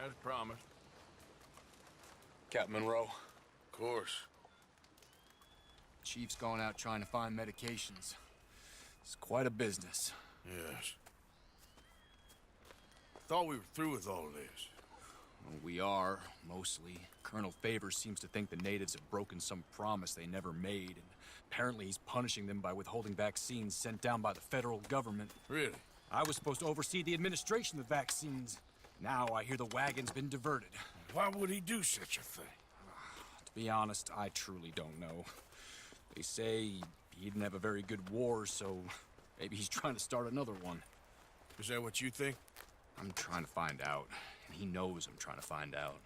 as promised. Captain Monroe. Of course. Chief's gone out trying to find medications. It's quite a business. Yes. Thought we were through with all this. Well, we are, mostly. Colonel Favors seems to think the natives have broken some promise they never made, and apparently he's punishing them by withholding vaccines sent down by the federal government. Really? I was supposed to oversee the administration of the vaccines. Now I hear the wagon's been diverted. Why would he do such a thing? To be honest, I truly don't know. They say he didn't have a very good war, so maybe he's trying to start another one. Is that what you think? I'm trying to find out, and he knows I'm trying to find out.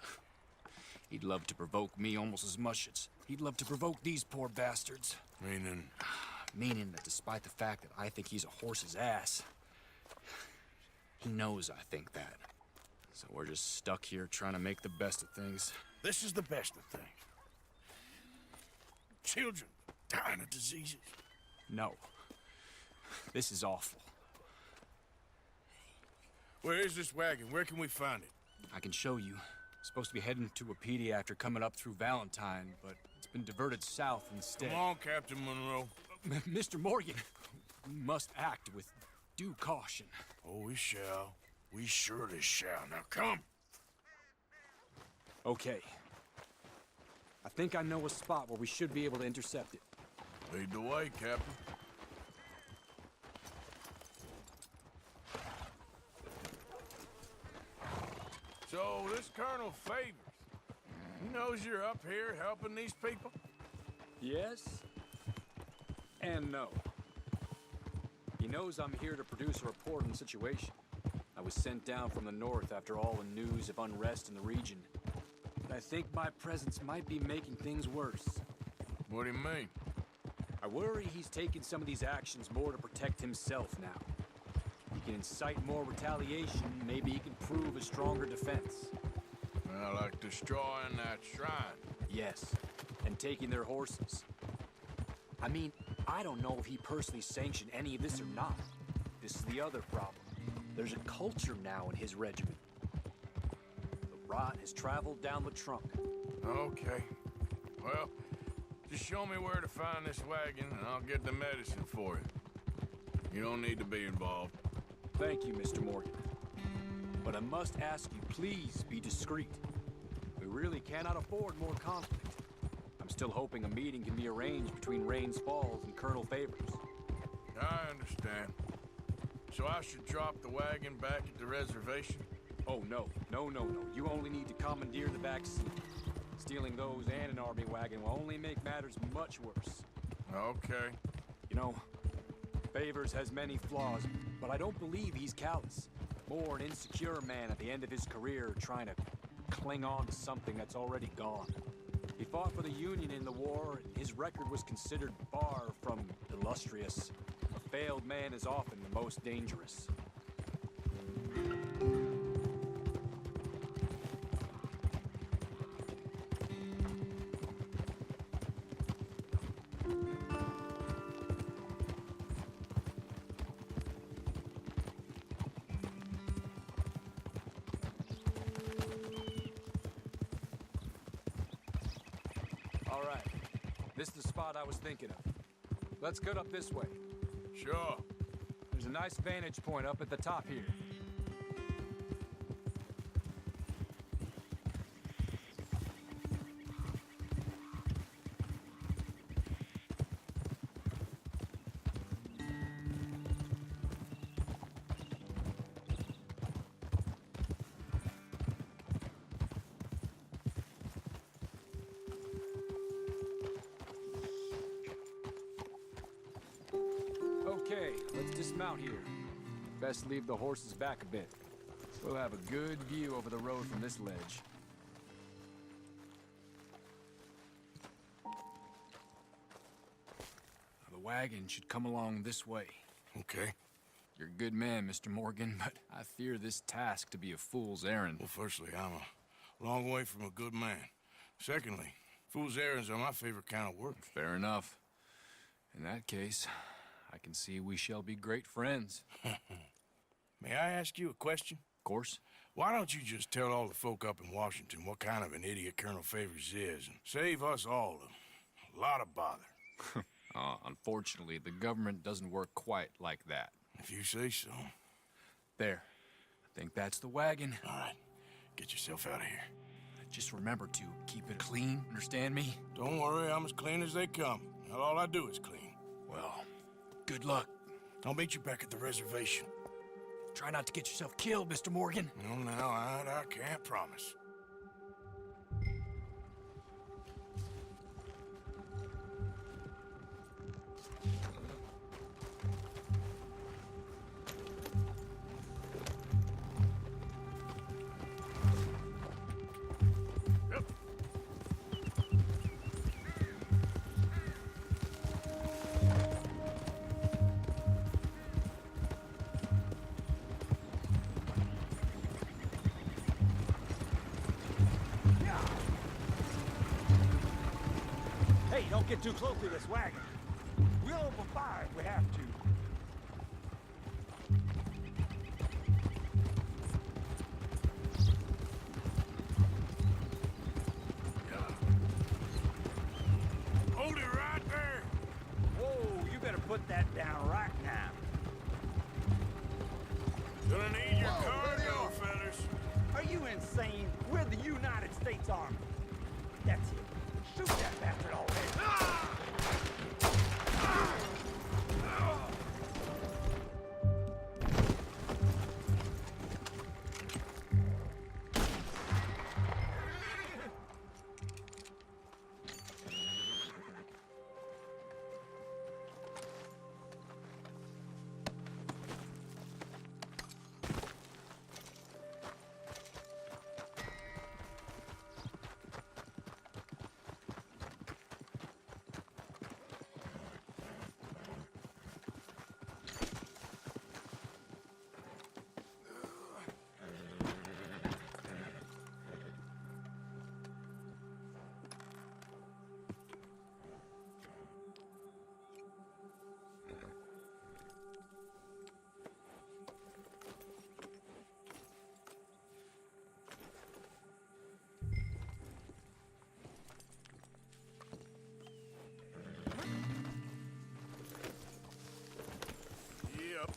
He'd love to provoke me almost as much as he'd love to provoke these poor bastards. Meaning? Meaning that despite the fact that I think he's a horse's ass, he knows I think that. So we're just stuck here trying to make the best of things. This is the best of things. Children dying of diseases. No. This is awful. Where is this wagon? Where can we find it? I can show you. Supposed to be heading to Wapiti after coming up through Valentine, but it's been diverted south instead. Come on, Captain Monroe. Mr. Morgan, we must act with due caution. Oh, we shall. We surely shall. Now come. Okay. I think I know a spot where we should be able to intercept it. Lead the way, Captain. So, this Colonel Favors, he knows you're up here helping these people? Yes. And no. He knows I'm here to produce a report on the situation. I was sent down from the north after all the news of unrest in the region. But I think my presence might be making things worse. What do you mean? I worry he's taking some of these actions more to protect himself now. He can incite more retaliation, maybe he can prove a stronger defense. Well, like destroying that shrine. Yes, and taking their horses. I mean, I don't know if he personally sanctioned any of this or not. This is the other problem. There's a culture now in his regiment. The rot has traveled down the trunk. Okay. Well, just show me where to find this wagon, and I'll get the medicine for you. You don't need to be involved. Thank you, Mr. Morgan. But I must ask you, please be discreet. We really cannot afford more conflict. I'm still hoping a meeting can be arranged between Rains Falls and Colonel Favors. I understand. So I should drop the wagon back at the reservation? Oh, no. No. You only need to commandeer the vaccine. Stealing those and an army wagon will only make matters much worse. Okay. You know, Favors has many flaws, but I don't believe he's callous. More an insecure man at the end of his career trying to cling on to something that's already gone. He fought for the Union in the war, and his record was considered far from illustrious. A failed man is often the most dangerous. All right, this is the spot I was thinking of. Let's get up this way. Sure. There's a nice vantage point up at the top here. Okay, let's dismount here. Best leave the horses back a bit. We'll have a good view over the road from this ledge. The wagon should come along this way. Okay. You're a good man, Mr. Morgan, but I fear this task to be a fool's errand. Well, firstly, I'm a long way from a good man. Secondly, fool's errands are my favorite kind of work. Fair enough. In that case, I can see we shall be great friends. May I ask you a question? Of course. Why don't you just tell all the folk up in Washington what kind of an idiot Colonel Favors is, and save us all a lot of bother? Unfortunately, the government doesn't work quite like that. If you say so. There. I think that's the wagon. All right. Get yourself out of here. Just remember to keep it clean, understand me? Don't worry, I'm as clean as they come. Not all I do is clean. Well, good luck. I'll meet you back at the reservation. Try not to get yourself killed, Mr. Morgan. No, now, I can't promise. Hey, don't get too close to this wagon. We'll open fire if we have to. Hold it right there. Whoa, you better put that down right now. Gonna need your cargo, fellas. Are you insane? We're the United States Army. That's it. Shoot that bastard already. Yep.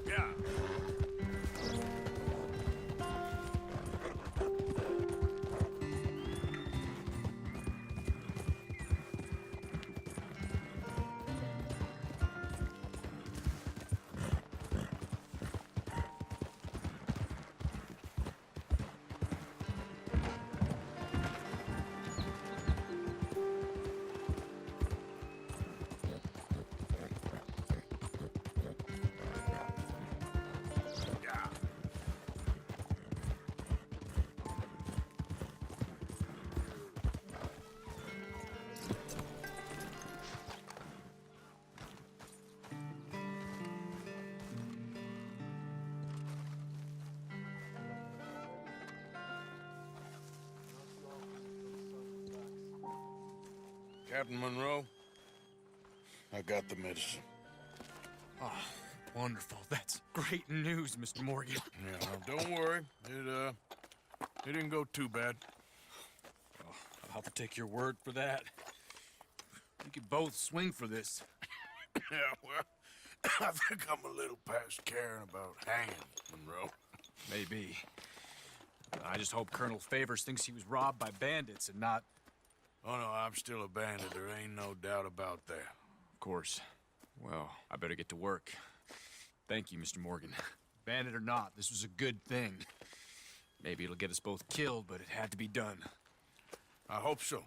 Yeah. Captain Monroe, I got the medicine. Oh, wonderful. That's great news, Mr. Morgan. Yeah, now don't worry. It didn't go too bad. Oh, I'll have to take your word for that. We could both swing for this. Yeah, well, I think I'm a little past caring about hanging, Monroe. Maybe. I just hope Colonel Favors thinks he was robbed by bandits and not... Oh, no, I'm still a bandit. There ain't no doubt about that. Of course. Well, I better get to work. Thank you, Mr. Morgan. Bandit or not, this was a good thing. Maybe it'll get us both killed, but it had to be done. I hope so.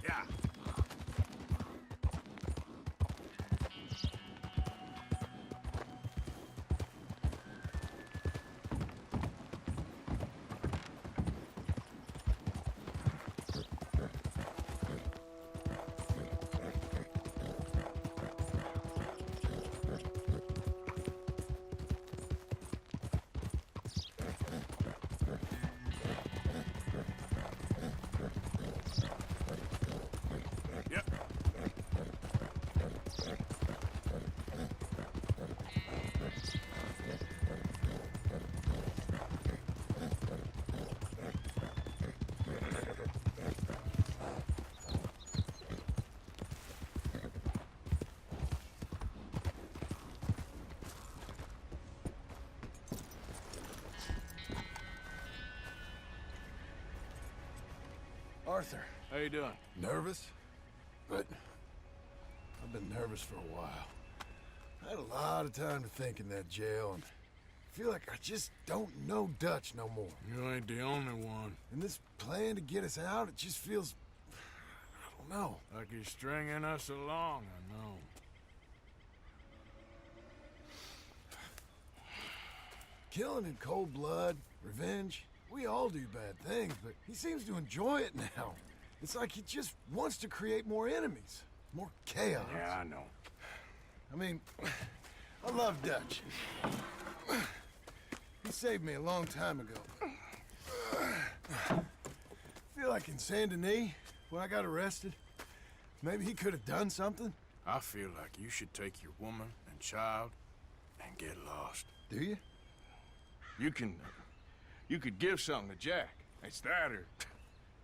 Yeah. Arthur, How you doing? nervous? But I've been nervous for a while. I had a lot of time to think in that jail, and I feel like I just don't know Dutch no more. You ain't the only one. And this plan to get us out, it just feels... I don't know. Like you're stringing us along, I know. Killing in cold blood, revenge, we all do bad things, but he seems to enjoy it now. It's like he just wants to create more enemies, more chaos. Yeah, I know. I mean, I love Dutch. He saved me a long time ago. I feel like in Saint Denis, when I got arrested, maybe he could have done something. I feel like you should take your woman and child and get lost. Do you? You could give something to Jack. It's that or...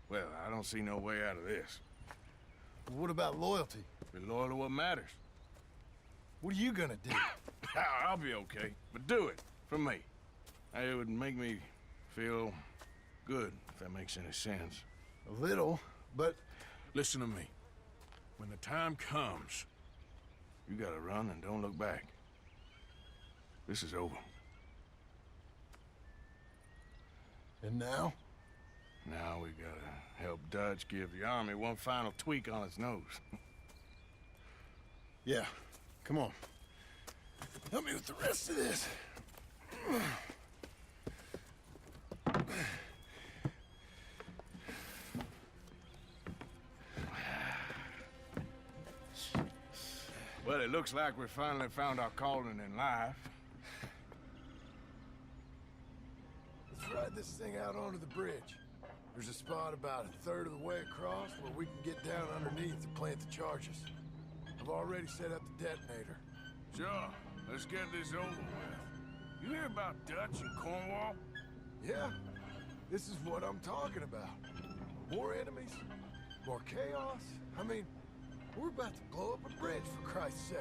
Well, I don't see no way out of this. What about loyalty? Be loyal to what matters. What are you gonna do? I'll be okay, but do it for me. It would make me feel good, if that makes any sense. A little, but... Listen to me. When the time comes, you gotta run and don't look back. This is over. And now? Now we gotta help Dutch give the army one final tweak on its nose. Yeah, come on. Help me with the rest of this. Well, it looks like we finally found our calling in life. Let's ride this thing out onto the bridge. There's a spot about a third of the way across where we can get down underneath to plant the charges. I've already set up the detonator. Sure, let's get this over with. You hear about Dutch and Cornwall? Yeah, this is what I'm talking about. More enemies, more chaos. I mean, we're about to blow up a bridge, for Christ's sake.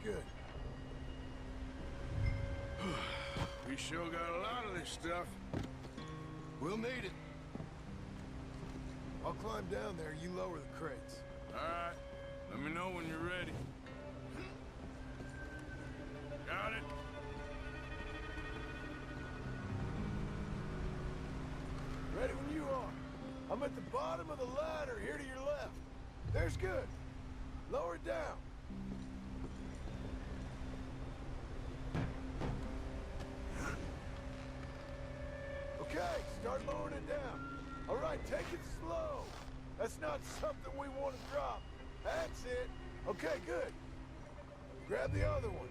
good. We sure got a lot of this stuff. We'll need it. I'll climb down there, you lower the crates. All right. Let me know when you're ready. Got it? Ready when you are. I'm at the bottom of the ladder, here to your left. There's good. Lower it down. Okay, start lowering it down. All right, take it slow. That's not something we want to drop. That's it. Okay, good. Grab the other one.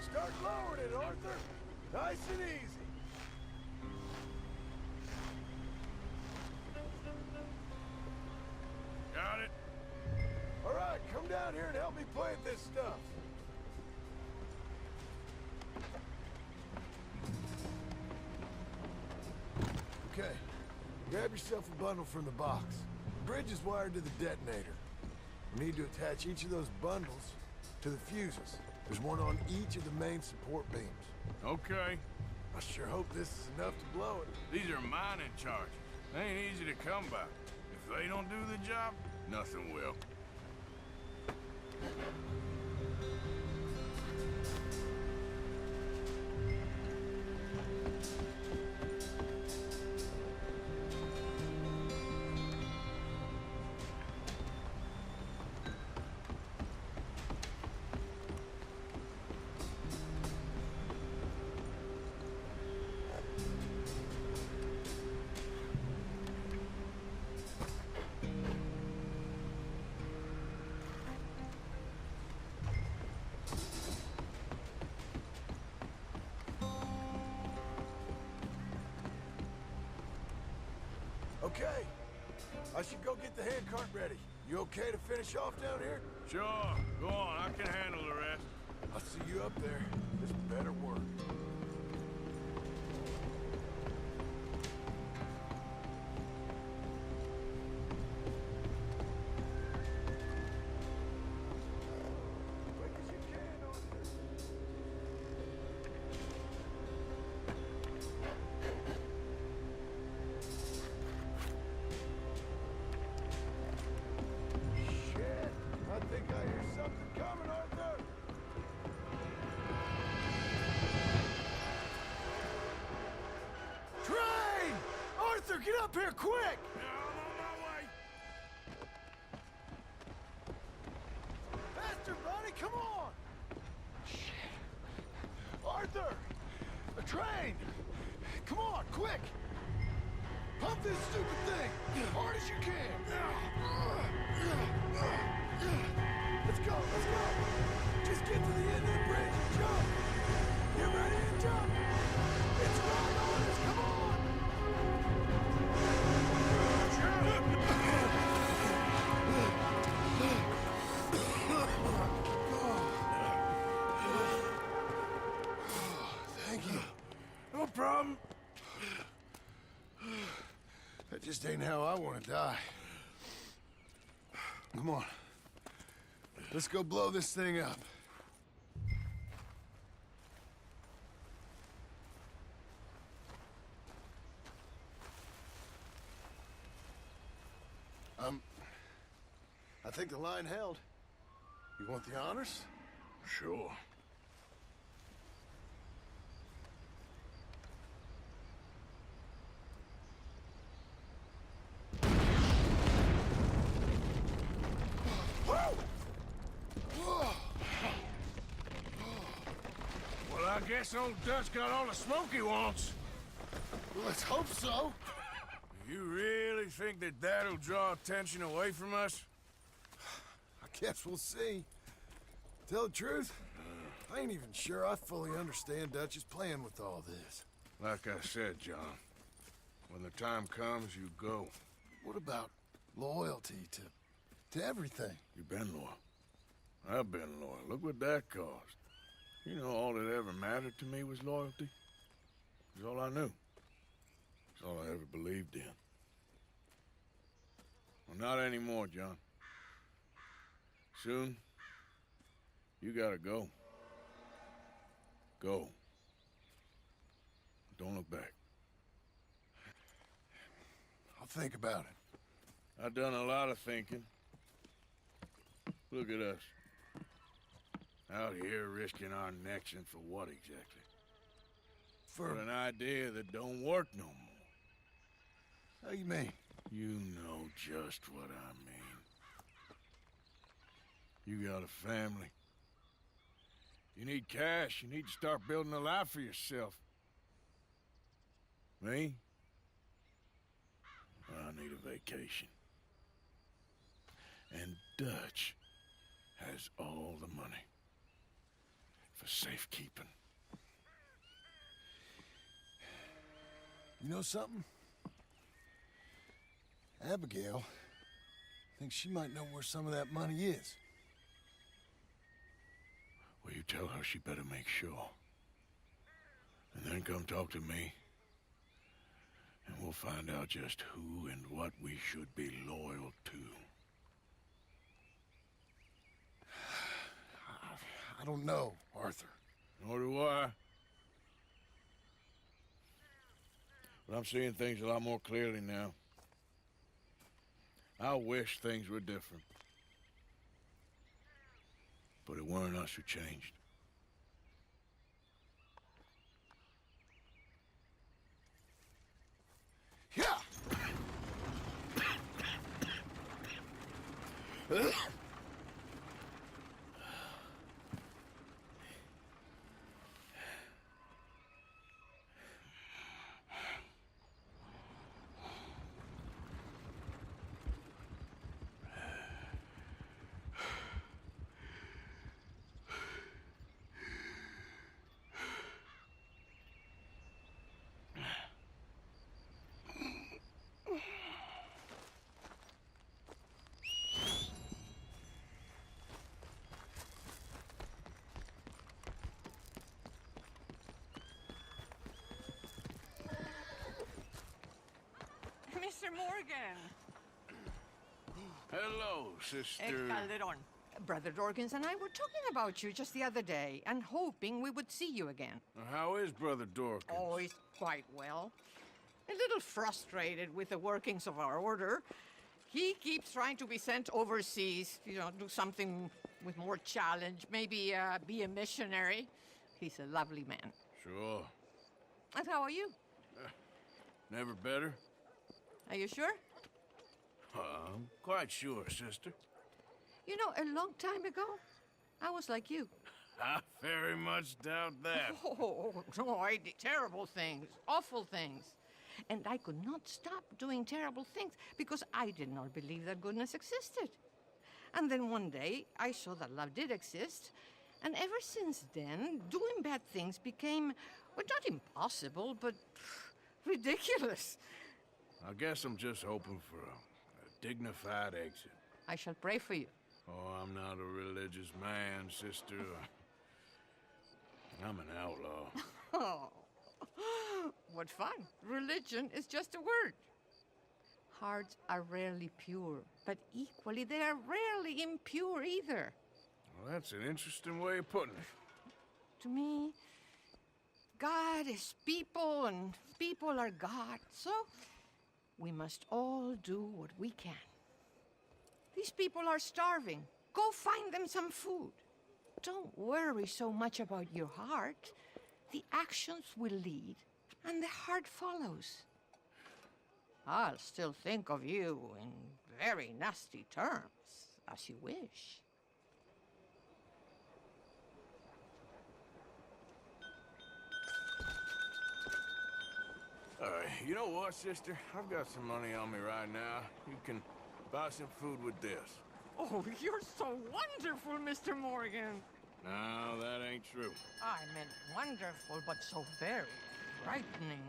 Start lowering it, Arthur. Nice and easy. Got it? All right, come down here and help me plant this stuff. Okay, grab yourself a bundle from the box. The bridge is wired to the detonator. We need to attach each of those bundles to the fuses. There's one on each of the main support beams. Okay. I sure hope this is enough to blow it. These are mining charges. They ain't easy to come by. If they don't do the job, nothing will. Okay, I should go get the handcart ready. You okay to finish off down here? Sure. Go on. I can handle the rest. I'll see you up there. This better work. Quick as you can, Arthur. Shit! I think I hear something coming, Arthur! Train! Arthur, get up here, quick! I'm on my way. Faster, buddy, come on! Shit. Arthur! A train! Come on, quick! Pump this stupid thing! Hard as you can! Let's go, let's go! Just get to the end of the bridge and jump! Get ready to jump! It's right on us, come on! Thank you. No problem. That just ain't how I want to die. Come on. Let's go blow this thing up. I think the line held. You want the honors? Sure. Well, I guess old Dutch got all the smoke he wants. Well, let's hope so. You really think that that'll draw attention away from us? I guess we'll see. Tell the truth, I ain't even sure I fully understand Dutch's plan with all this. Like I said, John, when the time comes, you go. What about loyalty to everything? You've been loyal. I've been loyal. Look what that cost. You know, all that ever mattered to me was loyalty. It was all I knew. It's all I ever believed in. Well, not anymore, John. Soon, you gotta go. Go. Don't look back. I'll think about it. I've done a lot of thinking. Look at us. Out here risking our necks, and for what exactly? For an idea that don't work no more. How you mean? You know just what I mean. You got a family. You need cash. You need to start building a life for yourself. Me? I need a vacation. And Dutch has all the money for safekeeping. You know something? Abigail thinks she might know where some of that money is. Well, you tell her she better make sure. And then come talk to me. And we'll find out just who and what we should be loyal to. I don't know, Arthur. Nor do I. But I'm seeing things a lot more clearly now. I wish things were different. But it weren't us who changed. Yeah! Mr. Morgan. Hello, sister. Calderon. Brother Dorkins and I were talking about you just the other day and hoping we would see you again. How is Brother Dorkins? Oh, he's quite well. A little frustrated with the workings of our order. He keeps trying to be sent overseas, do something with more challenge, maybe be a missionary. He's a lovely man. Sure. And how are you? Never better? Are you sure? I'm quite sure, sister. You know, a long time ago, I was like you. I very much doubt that. Oh, no, I did terrible things, awful things. And I could not stop doing terrible things because I did not believe that goodness existed. And then one day, I saw that love did exist. And ever since then, doing bad things became, well, not impossible, but ridiculous. I guess I'm just hoping for a dignified exit. I shall pray for you. Oh, I'm not a religious man, sister. I'm an outlaw. Oh, what fun. Religion is just a word. Hearts are rarely pure, but equally they are rarely impure either. Well, that's an interesting way of putting it. To me, God is people and people are God, so we must all do what we can. These people are starving. Go find them some food. Don't worry so much about your heart. The actions will lead, and the heart follows. I'll still think of you in very nasty terms, as you wish. You know what, sister? I've got some money on me right now. You can buy some food with this. Oh, you're so wonderful, Mr. Morgan. No, that ain't true. I meant wonderful, but so very frightening.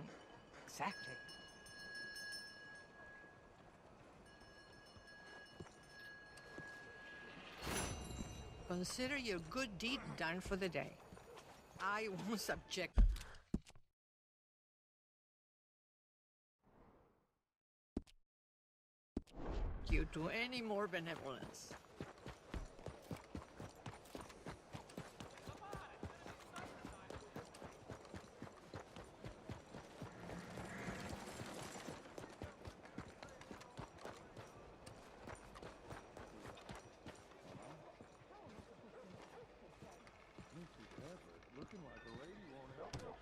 Exactly. Consider your good deed done for the day. I won't subject you to any more benevolence.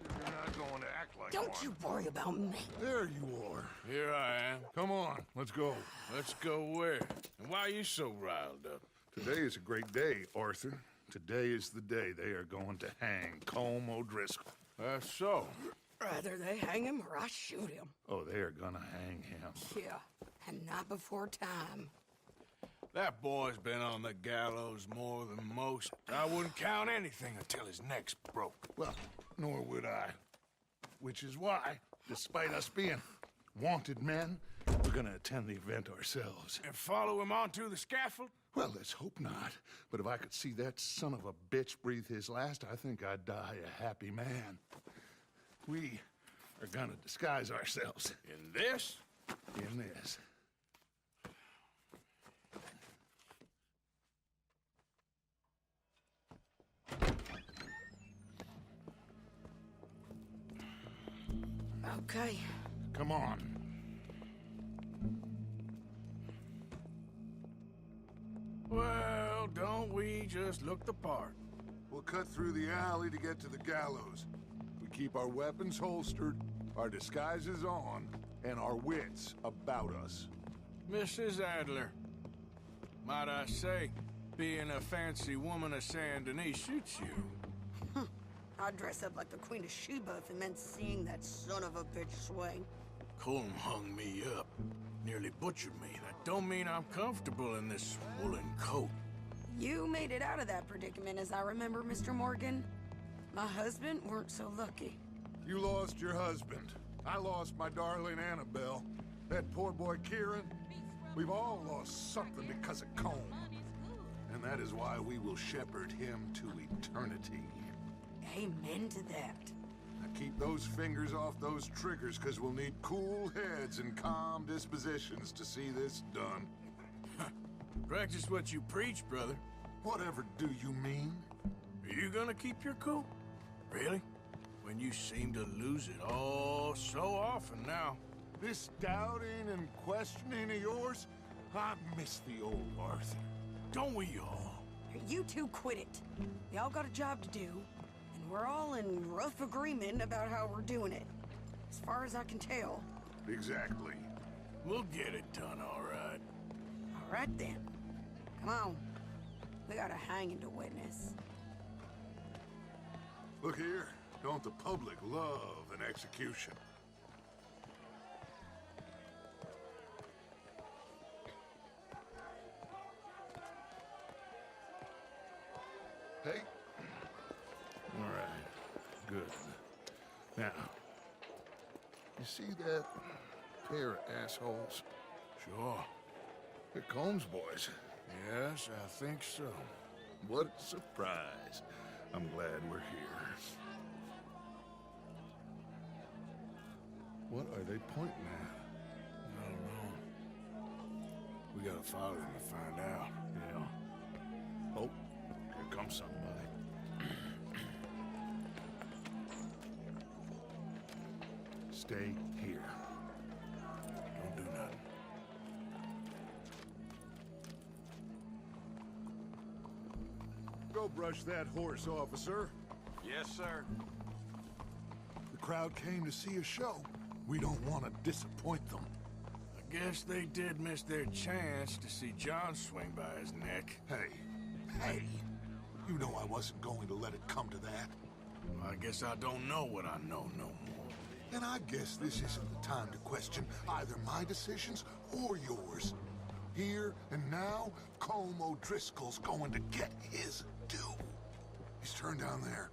You're not going to act like Don't one. you worry about me. There you are. Here I am. Come on, let's go. Let's go where? And why are you so riled up? Today is a great day, Arthur. Today is the day they are going to hang Colm O'Driscoll. That's so. Rather they hang him or I shoot him. Oh, they are gonna hang him. Yeah, and not before time. That boy's been on the gallows more than most. I wouldn't count anything until his neck's broke. Well, nor would I. Which is why, despite us being wanted men, we're gonna attend the event ourselves. And follow him onto the scaffold? Well, let's hope not. But if I could see that son of a bitch breathe his last, I think I'd die a happy man. We are gonna disguise ourselves In this? in this. Okay. Come on. Well, don't we just look the part? We'll cut through the alley to get to the gallows. We keep our weapons holstered, our disguises on, and our wits about us. Mrs. Adler, might I say, being a fancy woman of Saint Denis suits you. I'd dress up like the Queen of Sheba if it meant seeing that son of a bitch swing. Colm hung me up, nearly butchered me. That don't mean I'm comfortable in this woolen coat. You made it out of that predicament, as I remember, Mr. Morgan. My husband weren't so lucky. You lost your husband. I lost my darling Annabelle. That poor boy Kieran. We've all lost something because of Colm. And that is why we will shepherd him to eternity. Amen to that. Now keep those fingers off those triggers, because we'll need cool heads and calm dispositions to see this done. Practice what you preach, brother. Whatever do you mean? Are you gonna keep your cool? Really? When you seem to lose it all so often now. This doubting and questioning of yours, I miss the old Arthur. Don't we all? You two quit it. Y'all got a job to do, and we're all in rough agreement about how we're doing it. As far as I can tell. Exactly. We'll get it done, all right. All right then. Come on. We got a hanging to witness. Look here, don't the public love an execution? Hey. All right, good. Now, you see that pair of assholes? Sure. They're Colm's boys. Yes, I think so. What a surprise. I'm glad we're here. What are they pointing at? I don't know. We gotta follow them to find out. Yeah. Oh, here comes somebody. Stay here. Don't do nothing. Go brush that horse, officer. Yes, sir. The crowd came to see a show. We don't want to disappoint them. I guess they did miss their chance to see John swing by his neck. Hey, you know I wasn't going to let it come to that. Well, I guess I don't know what I know no more. And I guess this isn't the time to question either my decisions or yours. Here and now, Colm O'Driscoll's going to get his due. Turn down there.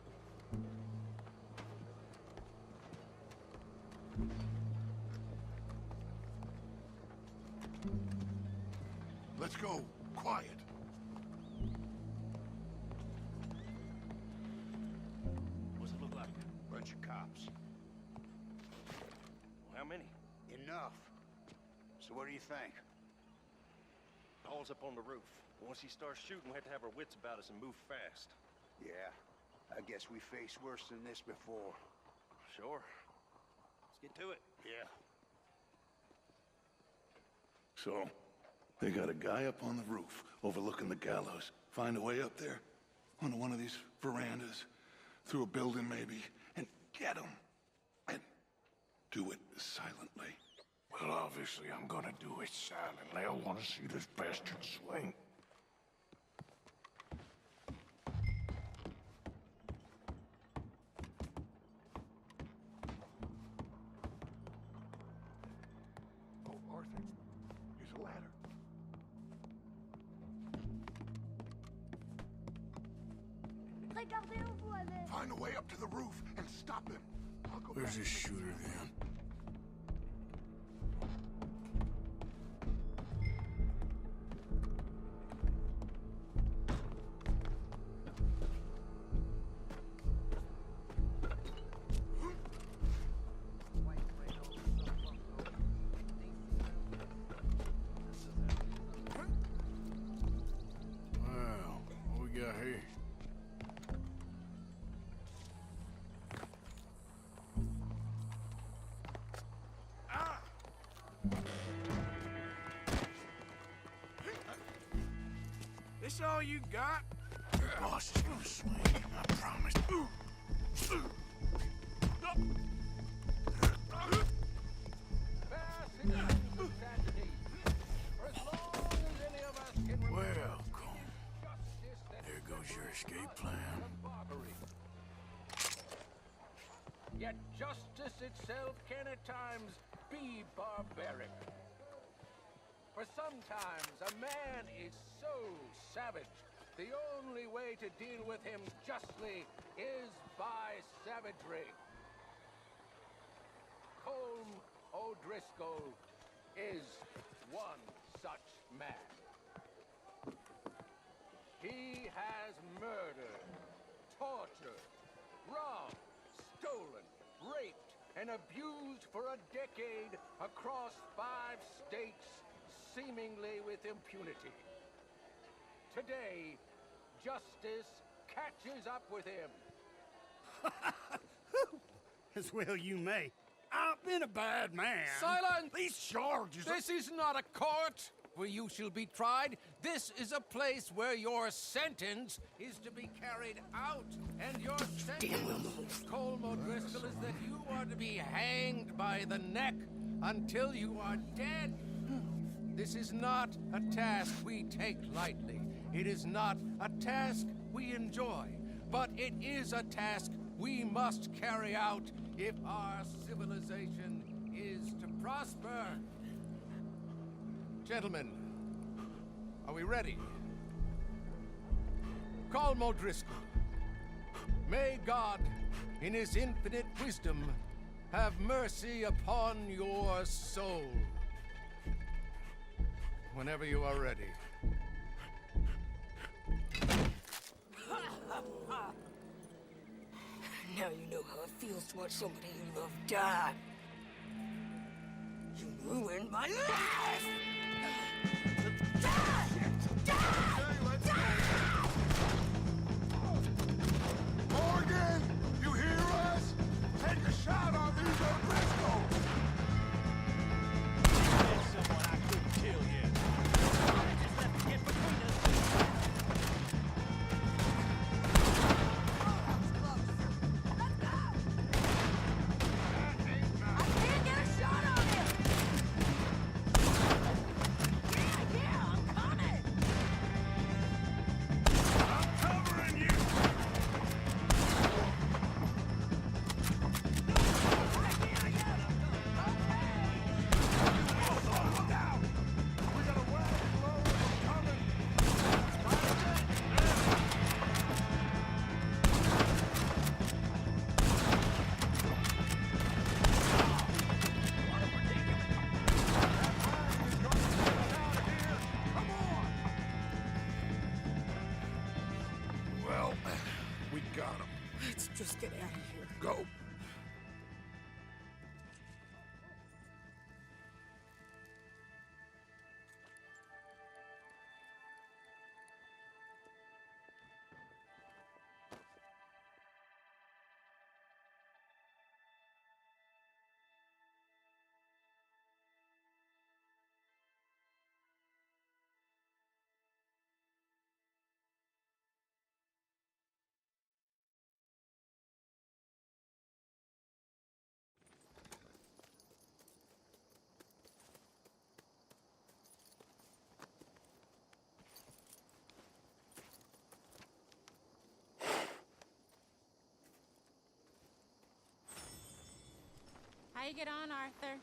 Let's go. Quiet. What's it look like? Bunch of cops. How many? Enough. So what do you think? Paul's up on the roof. Once he starts shooting, we have to have our wits about us and move fast. Yeah, I guess we faced worse than this before. Sure. Let's get to it. Yeah. So, they got a guy up on the roof overlooking the gallows. Find a way up there, onto one of these verandas, through a building maybe, and get him. And do it silently. Well, obviously I'm gonna do it silently. I want to see this bastard swing. Oh, Arthur, here's a ladder. Regardez-vous avec. Find a way up to the roof and stop him. I'll go Where's back this and make shooter then? Wow, what we got here? This all you got? Boss is gonna swing, I promise. Welcome. There goes your escape plan. Yet justice itself can at times be barbaric. For sometimes a man is so savage, the only way to deal with him justly is by savagery. Colm O'Driscoll is one such man. He has murdered, tortured, robbed, stolen, raped, and abused for a decade across 5 states, seemingly with impunity. Today, justice catches up with him. As well you may. I've been a bad man. Silence! These charges This is not a court where you shall be tried. This is a place where your sentence is to be carried out. And your sentence, Colm O'Driscoll, is that you are to be hanged by the neck until you are dead. This is not a task we take lightly. It is not a task we enjoy. But it is a task we must carry out if our civilization is to prosper. Gentlemen, are we ready? Colm O'Driscoll, may God, in his infinite wisdom, have mercy upon your soul. Whenever you are ready. Now you know how it feels to watch somebody you love die. You ruined my life! Die! Die! Die! Morgan! You hear us? Take a shot on these O'Driscoll! There's someone I couldn't kill yet. I just left to get between us. I can't get a shot on him! out of here. Go. How you get on, Arthur?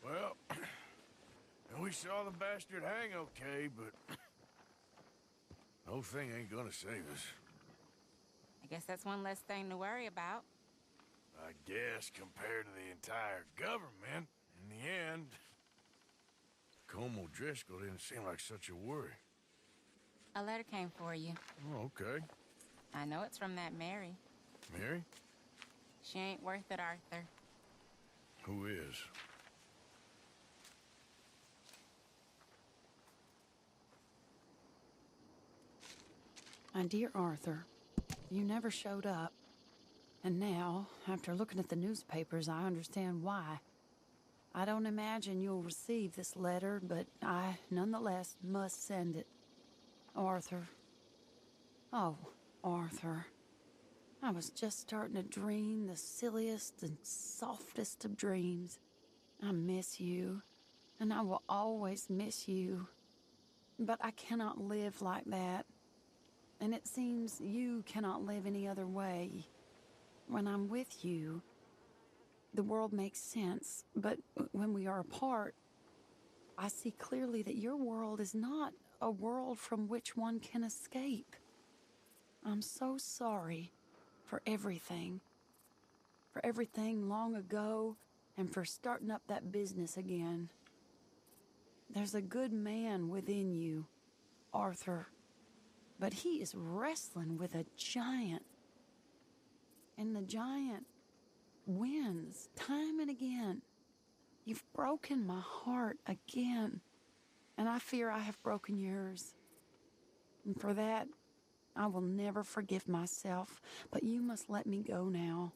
Well, we saw the bastard hang okay, but the whole thing ain't gonna save us. I guess that's one less thing to worry about. I guess compared to the entire government, in the end, Como Driscoll didn't seem like such a worry. A letter came for you. Oh, okay. I know it's from that Mary. Mary? She ain't worth it, Arthur. Who is? My dear Arthur, you never showed up. And now, after looking at the newspapers, I understand why. I don't imagine you'll receive this letter, but I, nonetheless, must send it. Arthur. Oh, Arthur. I was just starting to dream the silliest and softest of dreams. I miss you, and I will always miss you. But I cannot live like that. And it seems you cannot live any other way. When I'm with you, the world makes sense, but when we are apart, I see clearly that your world is not a world from which one can escape. I'm so sorry for everything long ago, and for starting up that business again. There's a good man within you, Arthur, but he is wrestling with a giant. And the giant wins time and again. You've broken my heart again, and I fear I have broken yours. And for that, I will never forgive myself, but you must let me go now.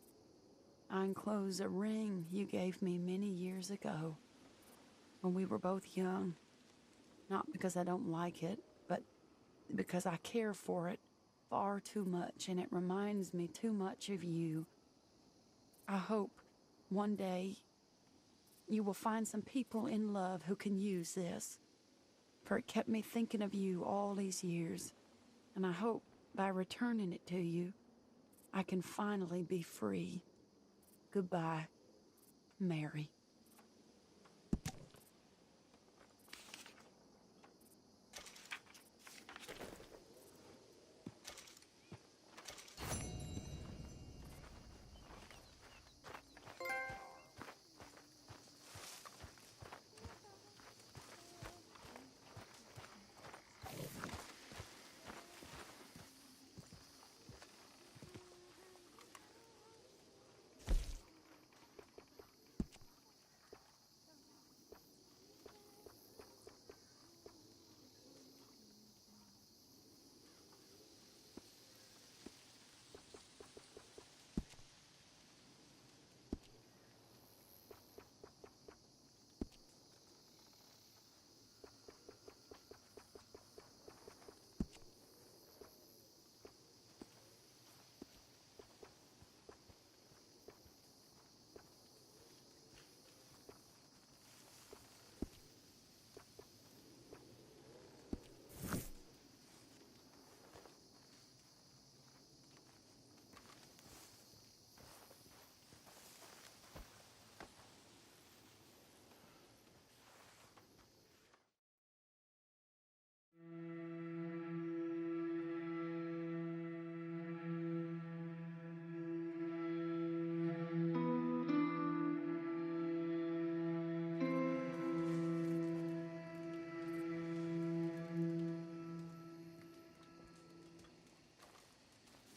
I enclose a ring you gave me many years ago, when we were both young. Not because I don't like it, but because I care for it far too much, and it reminds me too much of you. I hope one day you will find some people in love who can use this, for it kept me thinking of you all these years, and I hope by returning it to you, I can finally be free. Goodbye, Mary.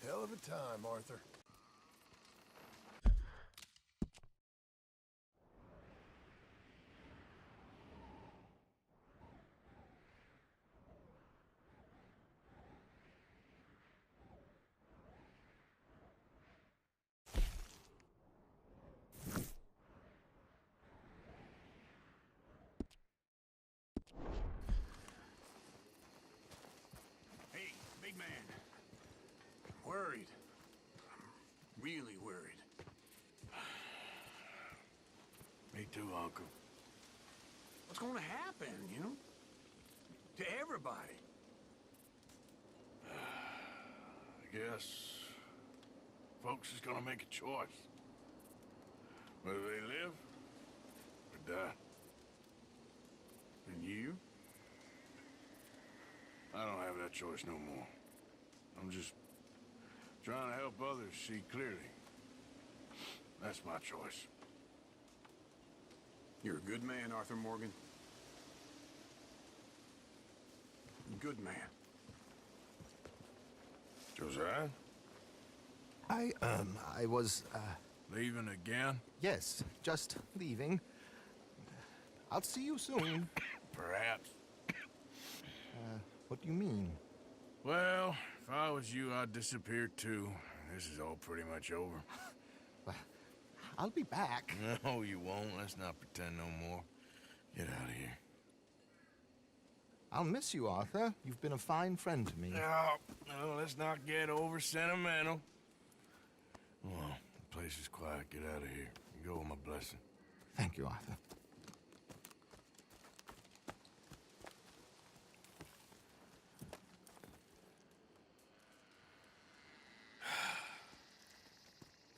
Hell of a time, Arthur. worried. I'm really worried. Me too, Uncle. What's gonna happen, you know? To everybody. I guess folks is gonna make a choice. Whether they live or die. And you? I don't have that choice no more. I'm just trying to help others see clearly. That's my choice. You're a good man, Arthur Morgan. Good man. Josiah? I was, Leaving again? yes, just leaving. I'll see you soon. Perhaps. What do you mean? Well, if I was you, I'd disappear too. This is all pretty much over. I'll be back. No, you won't. Let's not pretend no more. Get out of here. I'll miss you, Arthur. You've been a fine friend to me. No, let's not get over sentimental. Well, the place is quiet. Get out of here. You go with my blessing. Thank you, Arthur.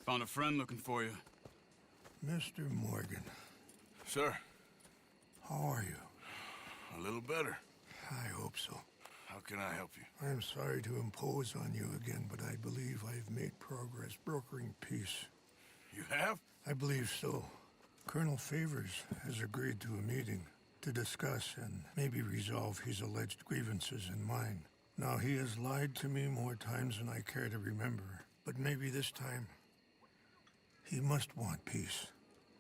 Found a friend looking for you. Mr. Morgan. Sir. How are you? A little better. I hope so. How can I help you? I'm sorry to impose on you again, but I believe I've made progress brokering peace. You have? I believe so. Colonel Favors has agreed to a meeting to discuss and maybe resolve his alleged grievances and mine. Now, he has lied to me more times than I care to remember, but maybe this time he must want peace.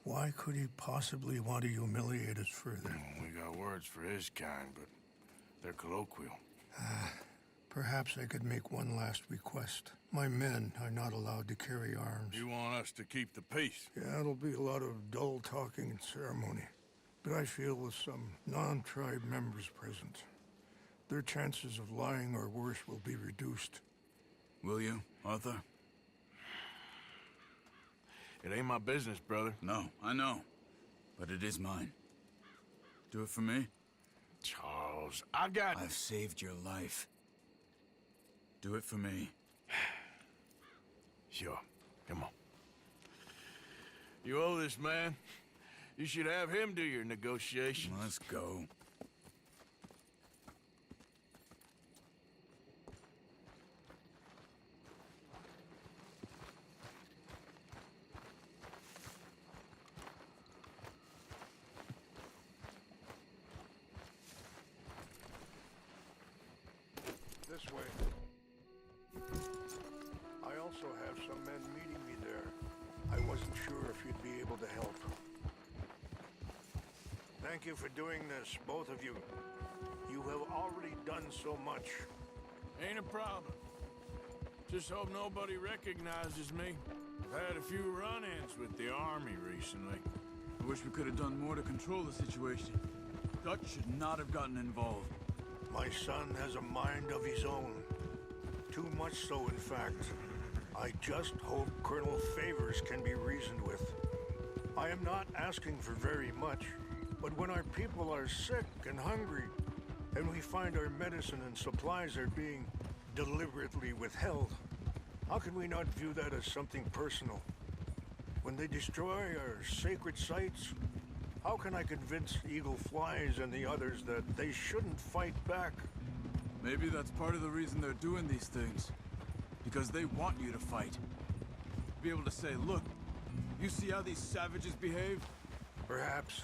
Why could he possibly want to humiliate us further? We got words for his kind, but they're colloquial. Perhaps I could make one last request. My men are not allowed to carry arms. You want us to keep the peace? Yeah, it'll be a lot of dull talking and ceremony. But I feel with some non-tribe members present, their chances of lying or worse will be reduced. Will you, Arthur? It ain't my business, brother. No, I know. But it is mine. Do it for me? Charles, I've saved your life. Do it for me. Sure. Come on. You owe this man. You should have him do your negotiations. Let's go. This way. I also have some men meeting me there. I wasn't sure if you'd be able to help. Thank you for doing this, both of you. You have already done so much. Ain't a problem. Just hope nobody recognizes me. I've had a few run-ins with the army recently. I wish we could have done more to control the situation. Dutch should not have gotten involved. My son has a mind of his own. Too much so, in fact. I just hope Colonel Favors can be reasoned with. I am not asking for very much, but when our people are sick and hungry, and we find our medicine and supplies are being deliberately withheld, how can we not view that as something personal? When they destroy our sacred sites, how can I convince Eagle Flies and the others that they shouldn't fight back? Maybe that's part of the reason they're doing these things. Because they want you to fight. Be able to say, look, you see how these savages behave? Perhaps.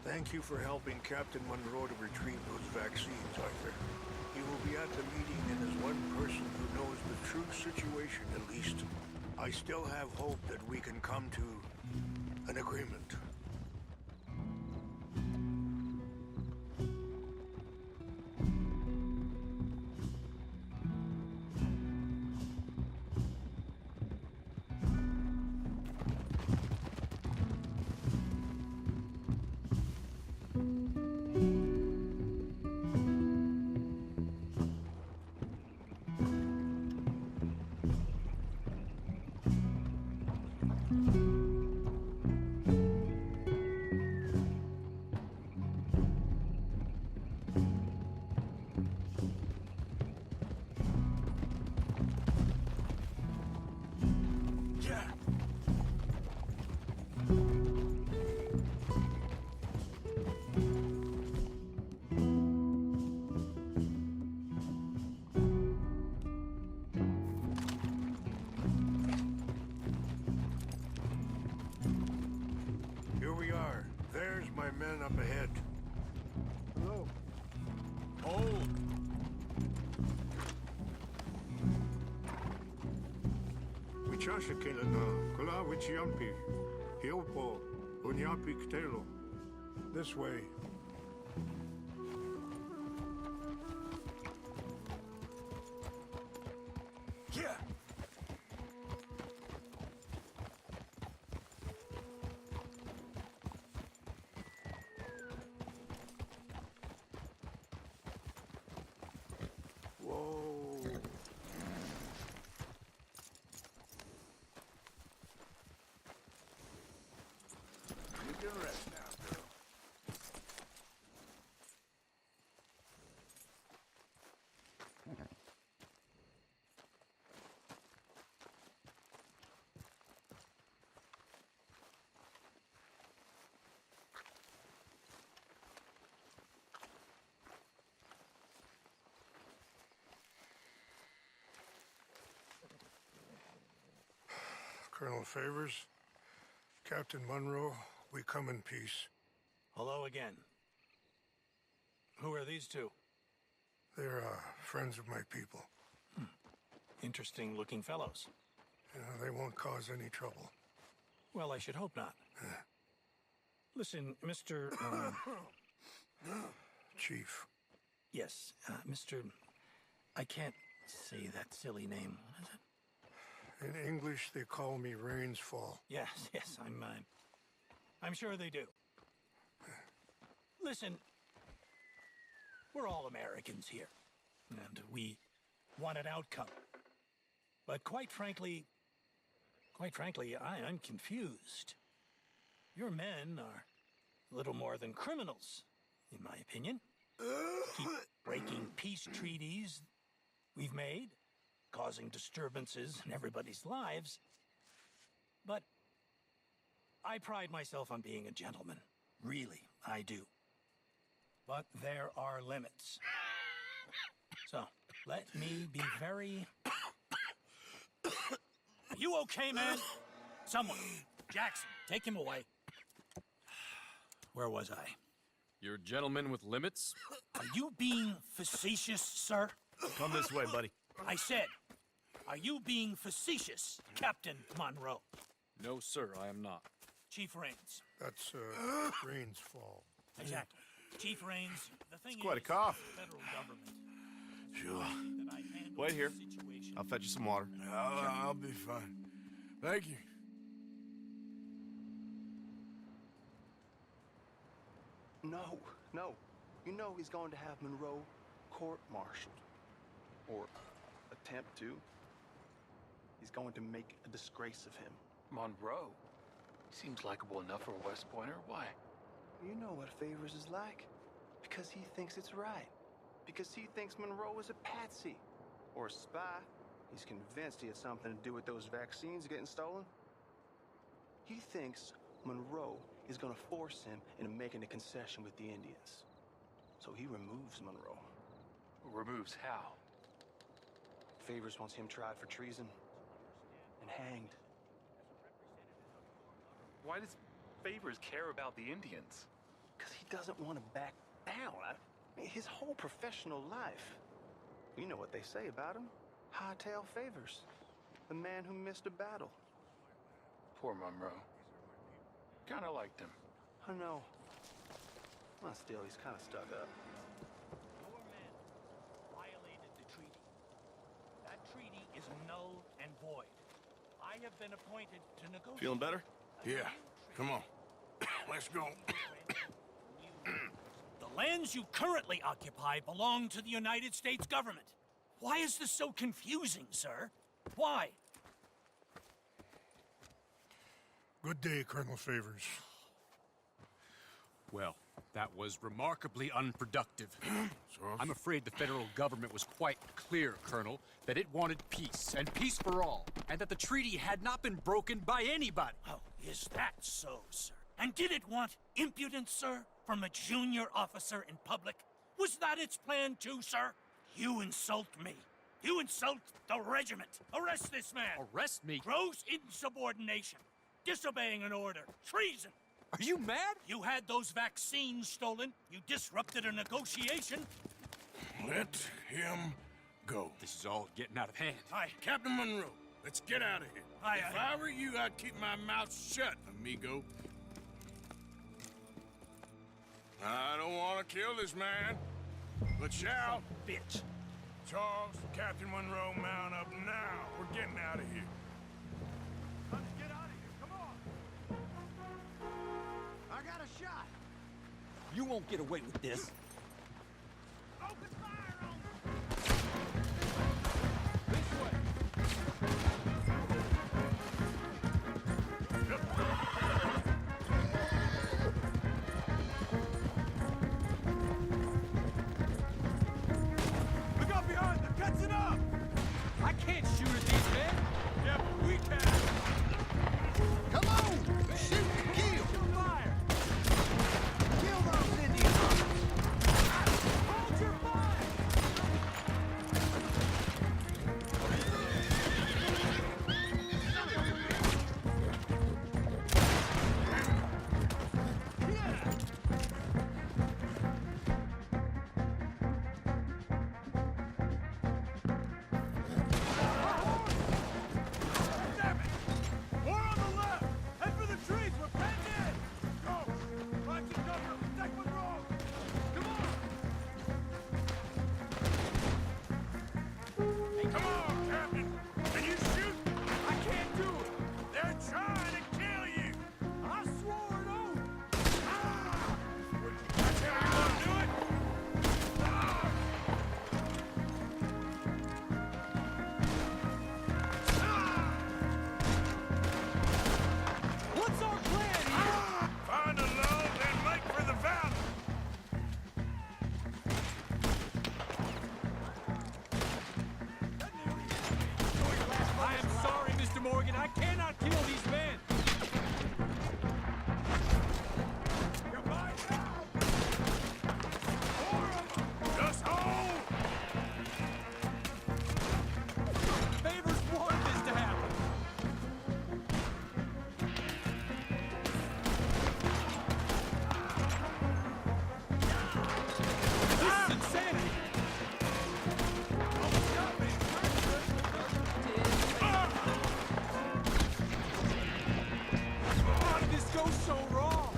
Thank you for helping Captain Monroe to retrieve those vaccines, Arthur. He will be at the meeting and is one person who knows the true situation, at least. I still have hope that we can come to an agreement. Wichasha Kelana, Kula Wichiampi, Hiopo, Unyapi Ktelo. This way. Yeah. Whoa. You can rest now, girl. Colonel Favors, Captain Monroe, we come in peace. Hello again. Who are these two? They're friends of my people. Interesting looking fellows. They won't cause any trouble. Well, I should hope not. Listen, Mr. Chief. Yes, Mr. I can't say that silly name. What is it? In English, they call me Rainsfall. Yes, I'm sure they do. Listen, we're all Americans here, and we want an outcome. But quite frankly, I'm confused. Your men are little more than criminals, in my opinion. Keep breaking peace treaties we've made, causing disturbances in everybody's lives. But I pride myself on being a gentleman. Really, I do. But there are limits. So, let me be very... Are you okay, man? Someone. Jackson, take him away. Where was I? You're a gentleman with limits? Are you being facetious, sir? Come this way, buddy. I said, are you being facetious, Captain Monroe? No, sir, I am not. Chief Raines. That's, Rains' fault. Exactly. Chief Raines, the thing It's quite a is, cough. the federal government. Sure. That I handle Wait here. the situation. I'll fetch you some water. I'll be fine. Thank you. No. You know he's going to have Monroe court-martialed. Or attempt to. He's going to make a disgrace of him. Monroe? Seems likable enough for a West Pointer. Why? You know what Favors is like. Because he thinks it's right. Because he thinks Monroe is a patsy. Or a spy. He's convinced he had something to do with those vaccines getting stolen. He thinks Monroe is going to force him into making a concession with the Indians. So he removes Monroe. Removes how? Favors wants him tried for treason and hanged. Why does Favors care about the Indians? Because he doesn't want to back down. I mean, his whole professional life. You know what they say about him. Hightail Favors. The man who missed a battle. Poor Monroe. Kinda liked him. I know. Well, still, he's kind of stuck up. Your men violated the treaty. That treaty is null and void. I have been appointed to negotiate. Feeling better? Yeah. Come on. Let's go. The lands you currently occupy belong to the United States government. Why is this so confusing, sir? Why? Good day, Colonel Favors. Well, that was remarkably unproductive. I'm afraid the federal government was quite clear, Colonel, that it wanted peace, and peace for all, and that the treaty had not been broken by anybody. Oh, is that so, sir? And did it want impudence, sir, from a junior officer in public? Was that its plan too, sir? You insult me. You insult the regiment. Arrest this man. Arrest me? Gross insubordination. Disobeying an order. Treason. Are you mad? You had those vaccines stolen. You disrupted a negotiation. Let him go. This is all getting out of hand. Hi, Captain Monroe. Let's get out of here. If I were you, I'd keep my mouth shut, amigo. I don't want to kill this man, but shall. Bitch. Charles, Captain Monroe, mount up now. We're getting out of here. Let's get out of here. Come on. I got a shot. You won't get away with this. Open fire on them. This way. Look up behind them. Catching up. I can't shoot at these men. Yeah, but we can. Come on! Shoot and kill! Fire. Kill those Indians. Hold your fire. Damn it! More on the left! Head for the trees! We're penned in! Go! Find some cover! Protect Monroe! Come on! Come on, Captain. Can you shoot? I can't do it! They're trying to kill you. I swore an oath! That's how you want to do it? What's our plan here? Find a low, then make for the valley. I am sorry, Mr. Morgan. I cannot kill these men. Goodbye now! Just hold. Favors wanted this to happen. This is insanity. How did this go so wrong?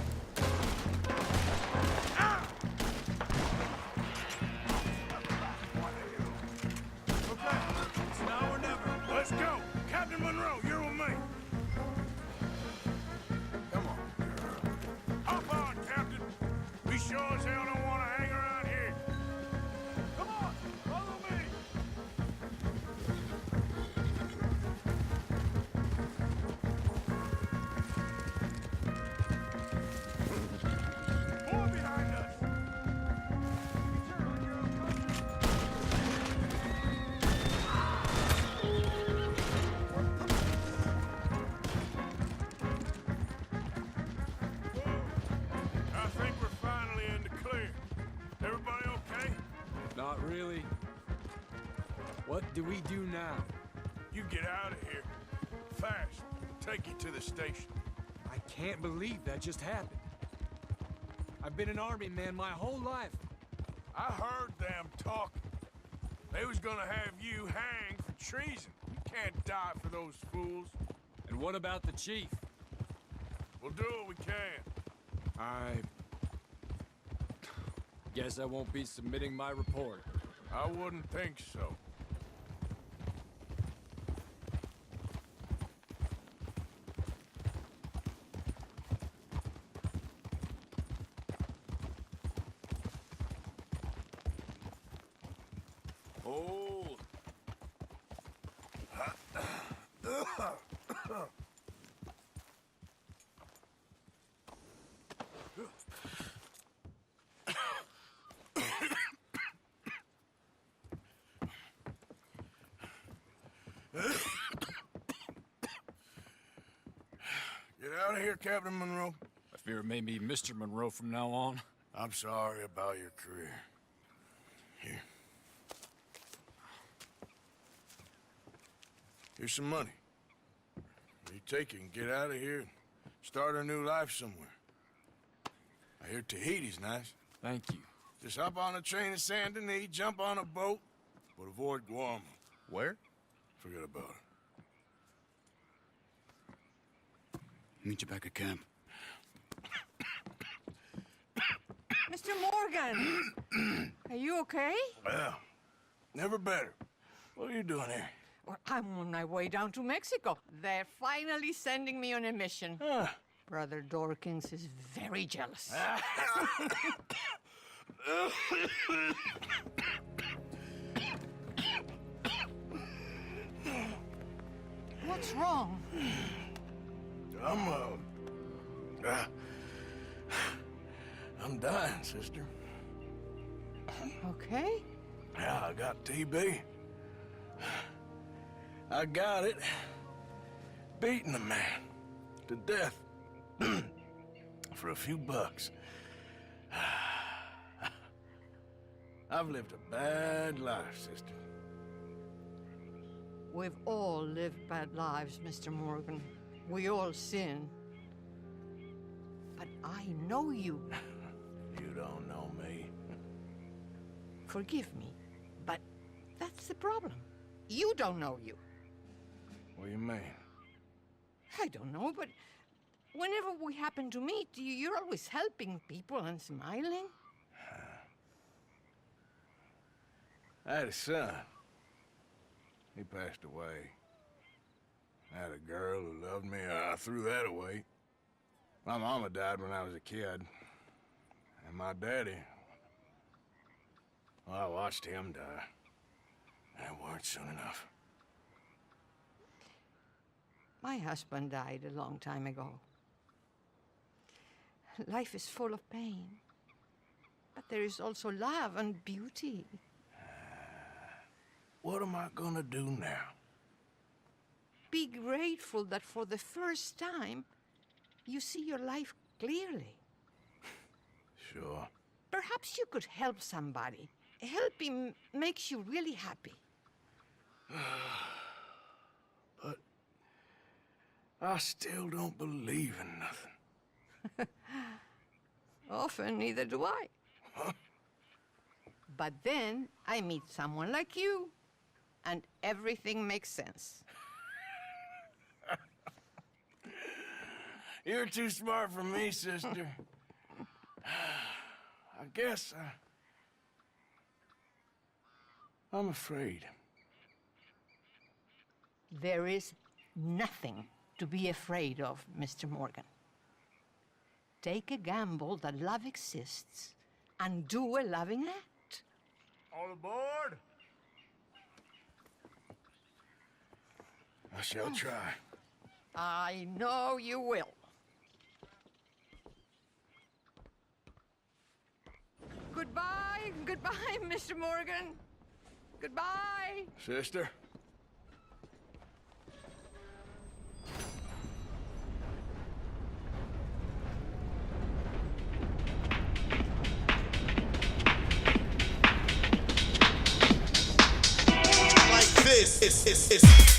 Okay, it's now or never. Let's go. Captain Monroe, you're with me. Come on. Hop on, Captain. We sure as hell don't want to hang around here. Come on, follow me! More behind us! Turn on your own cover. I think we're finally in the clear. Everybody okay? Not really. What do we do now? You get out of here. Fast. Take you to the station. I can't believe that just happened. I've been an army man my whole life. I heard them talking. They was gonna have you hanged for treason. You can't die for those fools. And what about the chief? We'll do what we can. I guess I won't be submitting my report. I wouldn't think so. Hold. Get out of here, Captain Monroe. I fear it may be Mr. Monroe from now on. I'm sorry about your career. Here. Here's some money. You take it and get out of here and start a new life somewhere. I hear Tahiti's nice. Thank you. Just hop on a train to Saint Denis, jump on a boat, but avoid Guam. Where? Forget about it. Meet you back at camp. Mr. Morgan! Are you okay? Well, never better. What are you doing here? Well, I'm on my way down to Mexico. They're finally sending me on a mission. Brother Dorkins is very jealous. What's wrong? I'm dying, sister. Okay. Yeah, I got TB. I got it. Beating a man to death for a few bucks. I've lived a bad life, sister. We've all lived bad lives, Mr. Morgan. We all sin. But I know you. You don't know me. Forgive me, but that's the problem. You don't know you. What do you mean? I don't know, but whenever we happen to meet, you're always helping people and smiling. I had a son. He passed away. I had a girl who loved me. I threw that away. My mama died when I was a kid. And my daddy, well, I watched him die. That weren't soon enough. My husband died a long time ago. Life is full of pain. But there is also love and beauty. What am I gonna do now? Be grateful that for the first time, you see your life clearly. Sure. Perhaps you could help somebody. Helping makes you really happy. But I still don't believe in nothing. Often, neither do I. But then I meet someone like you, and everything makes sense. You're too smart for me, sister. I guess I'm afraid. There is nothing to be afraid of, Mr. Morgan. Take a gamble that love exists and do a loving act. All aboard! I shall try. I know you will. Goodbye, goodbye, Mr. Morgan. Goodbye. Sister? Like this.